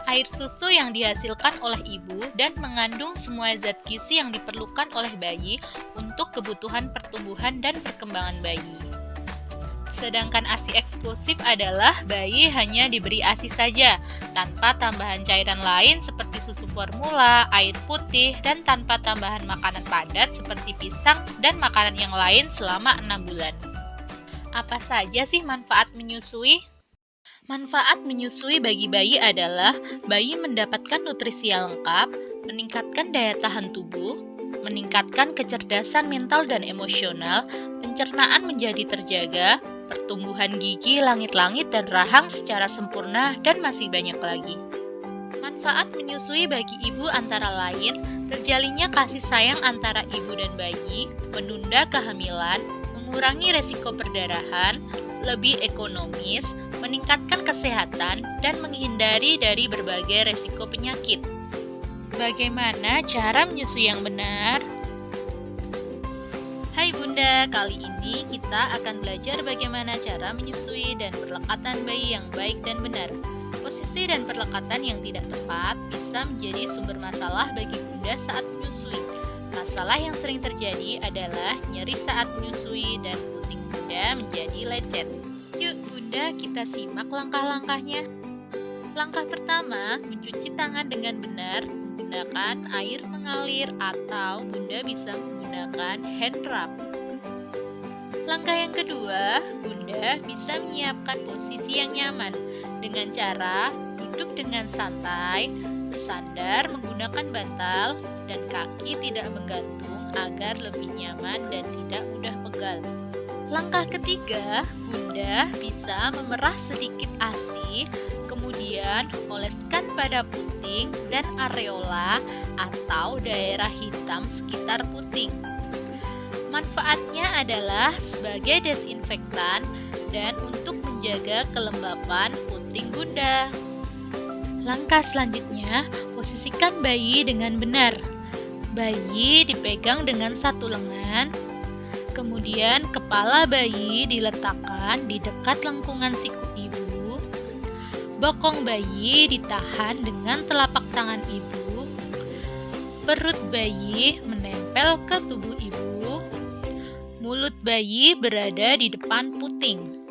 Air susu yang dihasilkan oleh ibu dan mengandung semua zat gizi yang diperlukan oleh bayi untuk kebutuhan pertumbuhan dan perkembangan bayi. Sedangkan ASI eksklusif adalah bayi hanya diberi ASI saja, tanpa tambahan cairan lain seperti susu formula, air putih, dan tanpa tambahan makanan padat seperti pisang dan makanan yang lain selama 6 bulan. Apa saja sih manfaat menyusui? Manfaat menyusui bagi bayi adalah bayi mendapatkan nutrisi yang lengkap, meningkatkan daya tahan tubuh, meningkatkan kecerdasan mental dan emosional, pencernaan menjadi terjaga, pertumbuhan gigi, langit-langit, dan rahang secara sempurna, dan masih banyak lagi. Manfaat menyusui bagi ibu antara lain, terjalinnya kasih sayang antara ibu dan bayi, menunda kehamilan, mengurangi resiko perdarahan, lebih ekonomis, meningkatkan kesehatan, dan menghindari dari berbagai resiko penyakit. Bagaimana cara menyusui yang benar? Hai Bunda, kali ini kita akan belajar bagaimana cara menyusui dan perlekatan bayi yang baik dan benar. Posisi dan perlekatan yang tidak tepat bisa menjadi sumber masalah bagi Bunda saat menyusui. Masalah yang sering terjadi adalah nyeri saat menyusui dan puting Bunda menjadi lecet. Yuk Bunda, kita simak langkah-langkahnya. Langkah pertama, mencuci tangan dengan benar menggunakan air mengalir atau Bunda bisa menggunakan hand rub. Langkah yang kedua, Bunda bisa menyiapkan posisi yang nyaman dengan cara duduk dengan santai, bersandar menggunakan bantal, dan kaki tidak menggantung agar lebih nyaman dan tidak mudah pegal. Langkah ketiga, Bunda bisa memerah sedikit ASI, kemudian oleskan pada puting dan areola atau daerah hitam sekitar puting. Manfaatnya adalah sebagai desinfektan dan untuk menjaga kelembapan puting Bunda. Langkah selanjutnya, posisikan bayi dengan benar. Bayi dipegang dengan satu lengan, kemudian kepala bayi diletakkan di dekat lengkungan siku ibu. Bokong bayi ditahan dengan telapak tangan ibu. Perut bayi menempel ke tubuh ibu. Mulut bayi berada di depan puting.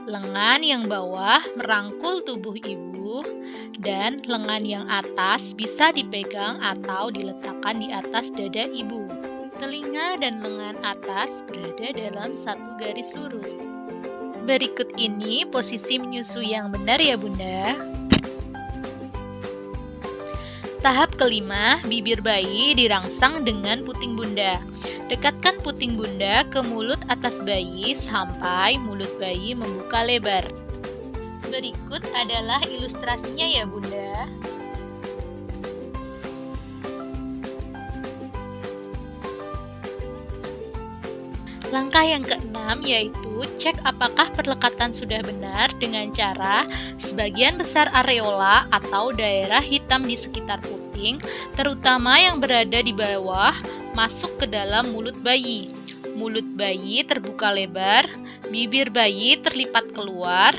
Lengan yang bawah merangkul tubuh ibu, dan lengan yang atas bisa dipegang atau diletakkan di atas dada ibu. Telinga dan lengan atas berada dalam satu garis lurus. Berikut ini posisi menyusui yang benar ya Bunda. Tahap kelima, bibir bayi dirangsang dengan puting Bunda. Dekatkan puting Bunda ke mulut atas bayi sampai mulut bayi membuka lebar. Berikut adalah ilustrasinya ya Bunda. Langkah yang keenam yaitu cek apakah perlekatan sudah benar dengan cara sebagian besar areola atau daerah hitam di sekitar puting, terutama yang berada di bawah, masuk ke dalam mulut bayi. Mulut bayi terbuka lebar, bibir bayi terlipat keluar,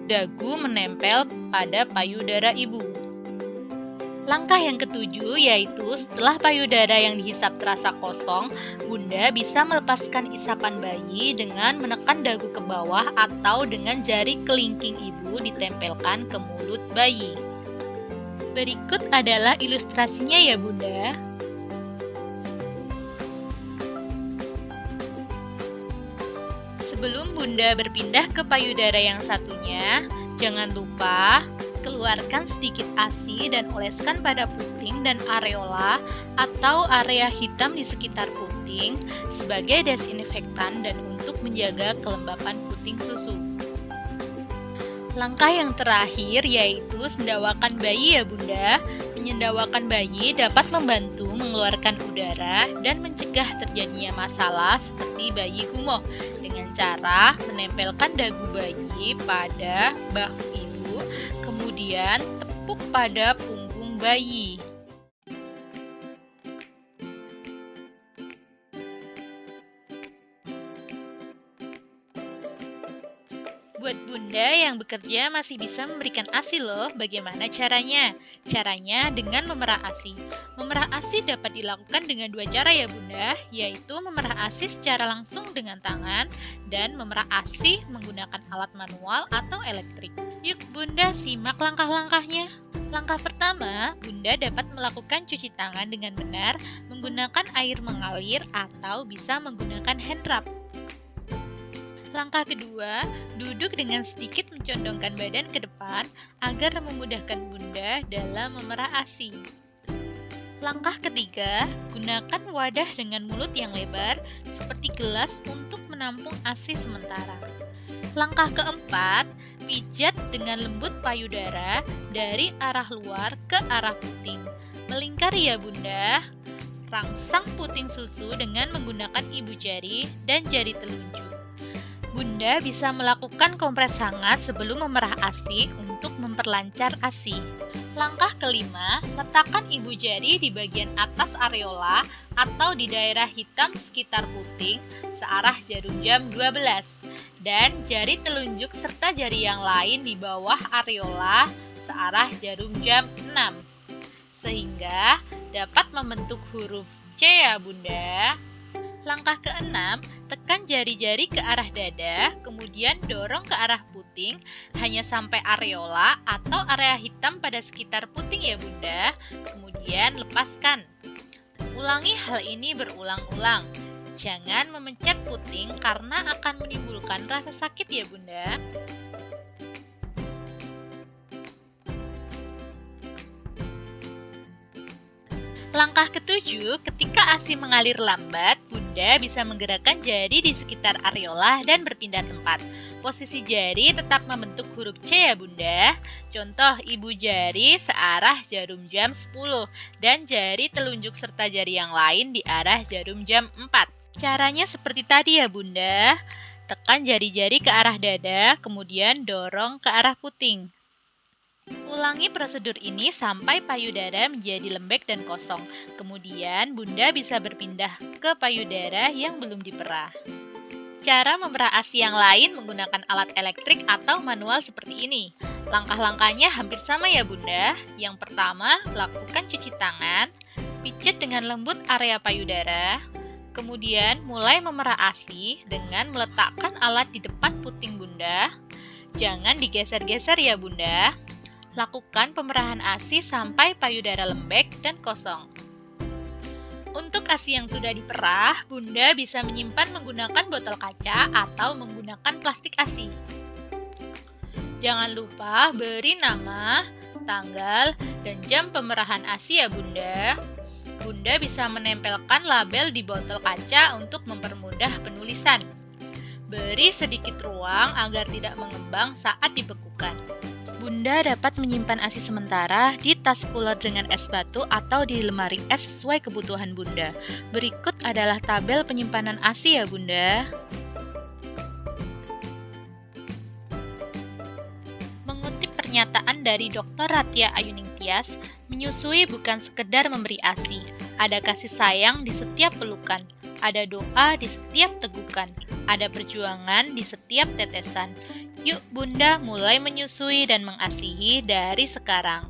dagu menempel pada payudara ibu. Langkah yang ketujuh yaitu setelah payudara yang dihisap terasa kosong, Bunda bisa melepaskan isapan bayi dengan menekan dagu ke bawah atau dengan jari kelingking ibu ditempelkan ke mulut bayi. Berikut adalah ilustrasinya ya Bunda. Sebelum Bunda berpindah ke payudara yang satunya, jangan lupa keluarkan sedikit ASI dan oleskan pada puting dan areola atau area hitam di sekitar puting sebagai desinfektan dan untuk menjaga kelembapan puting susu. Langkah yang terakhir yaitu sendawakan bayi ya Bunda. Menyendawakan bayi dapat membantu mengeluarkan udara dan mencegah terjadinya masalah seperti bayi gumoh dengan cara menempelkan dagu bayi pada bahu ibu, kemudian tepuk pada punggung bayi. Buat Bunda yang bekerja masih bisa memberikan ASI loh. Bagaimana caranya? Caranya dengan memerah ASI. Memerah ASI dapat dilakukan dengan dua cara ya Bunda, yaitu memerah ASI secara langsung dengan tangan dan memerah ASI menggunakan alat manual atau elektrik. Yuk Bunda simak langkah-langkahnya. Langkah pertama, Bunda dapat melakukan cuci tangan dengan benar menggunakan air mengalir atau bisa menggunakan hand rub. Langkah kedua, duduk dengan sedikit mencondongkan badan ke depan agar memudahkan Bunda dalam memerah ASI. Langkah ketiga, gunakan wadah dengan mulut yang lebar seperti gelas untuk menampung ASI sementara. Langkah keempat, pijat dengan lembut payudara dari arah luar ke arah puting. Melingkar ya Bunda. Rangsang puting susu dengan menggunakan ibu jari dan jari telunjuk. Bunda bisa melakukan kompres hangat sebelum memerah ASI untuk memperlancar ASI. Langkah kelima, letakkan ibu jari di bagian atas areola atau di daerah hitam sekitar puting searah jarum jam 12 dan jari telunjuk serta jari yang lain di bawah areola searah jarum jam 6 sehingga dapat membentuk huruf C ya Bunda. Langkah keenam, tekan jari-jari ke arah dada, kemudian dorong ke arah puting, hanya sampai areola atau area hitam pada sekitar puting ya Bunda, kemudian lepaskan. Ulangi hal ini berulang-ulang. Jangan memencet puting karena akan menimbulkan rasa sakit ya Bunda. Langkah ketujuh, ketika ASI mengalir lambat, Bunda bisa menggerakkan jari di sekitar areola dan berpindah tempat. Posisi jari tetap membentuk huruf C ya Bunda. Contoh, ibu jari searah jarum jam 10 dan jari telunjuk serta jari yang lain di arah jarum jam 4. Caranya seperti tadi ya Bunda. Tekan jari-jari ke arah dada, kemudian dorong ke arah puting. Ulangi prosedur ini sampai payudara menjadi lembek dan kosong. Kemudian Bunda bisa berpindah ke payudara yang belum diperah. Cara memerah ASI yang lain menggunakan alat elektrik atau manual seperti ini. Langkah-langkahnya hampir sama ya Bunda. Yang pertama, lakukan cuci tangan, pijat dengan lembut area payudara. Kemudian mulai memerah ASI dengan meletakkan alat di depan puting Bunda. Jangan digeser-geser ya Bunda. Lakukan pemerahan ASI sampai payudara lembek dan kosong. Untuk ASI yang sudah diperah, Bunda bisa menyimpan menggunakan botol kaca atau menggunakan plastik ASI. Jangan lupa beri nama, tanggal, dan jam pemerahan ASI ya Bunda. Bunda bisa menempelkan label di botol kaca untuk mempermudah penulisan. Beri sedikit ruang agar tidak mengembang saat dibekukan. Bunda dapat menyimpan ASI sementara di tas cooler dengan es batu atau di lemari es sesuai kebutuhan Bunda. Berikut adalah tabel penyimpanan ASI ya Bunda. Mengutip pernyataan dari Dr. Ratia Ayuning Tias, menyusui bukan sekedar memberi ASI. Ada kasih sayang di setiap pelukan, ada doa di setiap tegukan, ada perjuangan di setiap tetesan. Yuk Bunda mulai menyusui dan mengasihi dari sekarang.